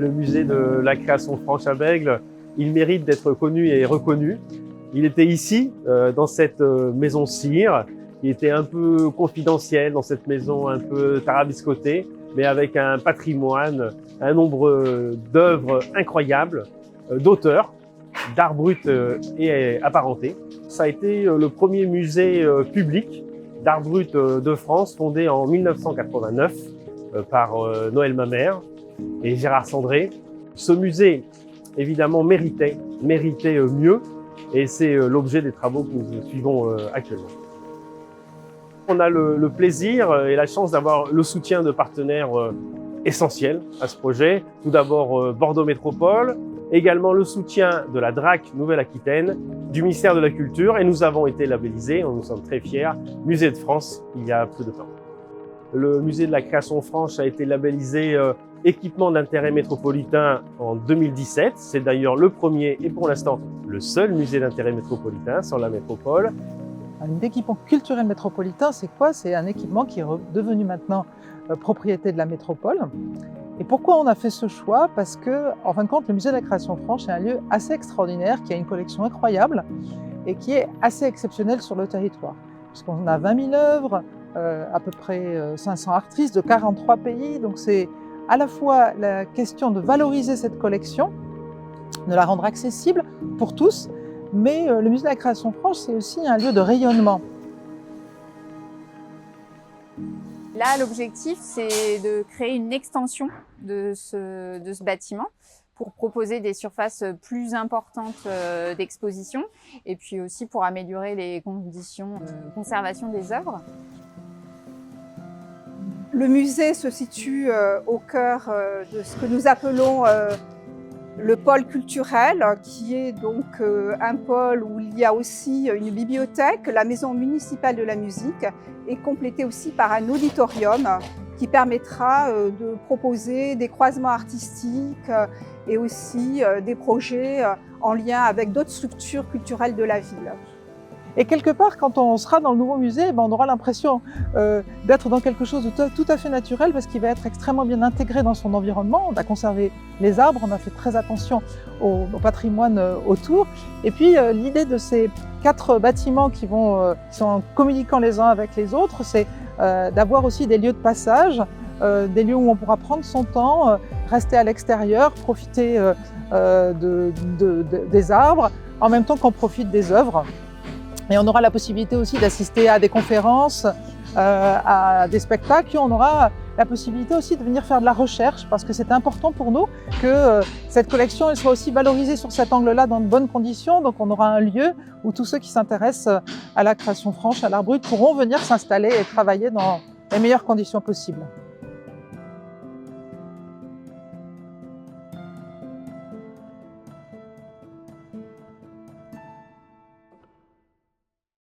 Le musée de la création franche à Bègles, il mérite d'être connu et reconnu. Il était ici, dans cette maison cire, qui était un peu confidentielle, dans cette maison un peu tarabiscotée, mais avec un patrimoine, un nombre d'œuvres incroyables, d'auteurs, d'art brut et apparenté. Ça a été le premier musée public d'art brut de France, fondé en 1989 par Noël Mamère et Gérard Sandré. Ce musée, évidemment, méritait mieux, et c'est l'objet des travaux que nous suivons actuellement. On a le plaisir et la chance d'avoir le soutien de partenaires essentiels à ce projet. Tout d'abord Bordeaux Métropole, également le soutien de la DRAC Nouvelle-Aquitaine, du ministère de la Culture, et nous avons été labellisés, nous sommes très fiers, Musée de France il y a peu de temps. Le musée de la création franche a été labellisé équipement d'intérêt métropolitain en 2017. C'est d'ailleurs le premier et pour l'instant le seul musée d'intérêt métropolitain sur la métropole. Un équipement culturel métropolitain, c'est quoi? C'est un équipement qui est devenu maintenant propriété de la métropole. Et pourquoi on a fait ce choix? Parce que, en fin de compte, le musée de la création franche est un lieu assez extraordinaire, qui a une collection incroyable et qui est assez exceptionnel sur le territoire. Puisqu'on a 20 000 œuvres, à peu près 500 artistes de 43 pays. Donc c'est à la fois la question de valoriser cette collection, de la rendre accessible pour tous, mais le musée de la création franche, c'est aussi un lieu de rayonnement. Là, l'objectif, c'est de créer une extension de ce bâtiment pour proposer des surfaces plus importantes d'exposition et puis aussi pour améliorer les conditions de conservation des œuvres. Le musée se situe au cœur de ce que nous appelons le pôle culturel, qui est donc un pôle où il y a aussi une bibliothèque, la maison municipale de la musique, et complétée aussi par un auditorium qui permettra de proposer des croisements artistiques et aussi des projets en lien avec d'autres structures culturelles de la ville. Et quelque part, quand on sera dans le nouveau musée, on aura l'impression d'être dans quelque chose de tout à fait naturel, parce qu'il va être extrêmement bien intégré dans son environnement. On a conservé les arbres, on a fait très attention au patrimoine autour. Et puis l'idée de ces 4 bâtiments qui sont communiquant les uns avec les autres, c'est d'avoir aussi des lieux de passage, des lieux où on pourra prendre son temps, rester à l'extérieur, profiter des arbres, en même temps qu'on profite des œuvres. Et on aura la possibilité aussi d'assister à des conférences, à des spectacles. On aura la possibilité aussi de venir faire de la recherche, parce que c'est important pour nous que cette collection elle soit aussi valorisée sur cet angle-là dans de bonnes conditions. Donc on aura un lieu où tous ceux qui s'intéressent à la création franche, à l'art brut, pourront venir s'installer et travailler dans les meilleures conditions possibles.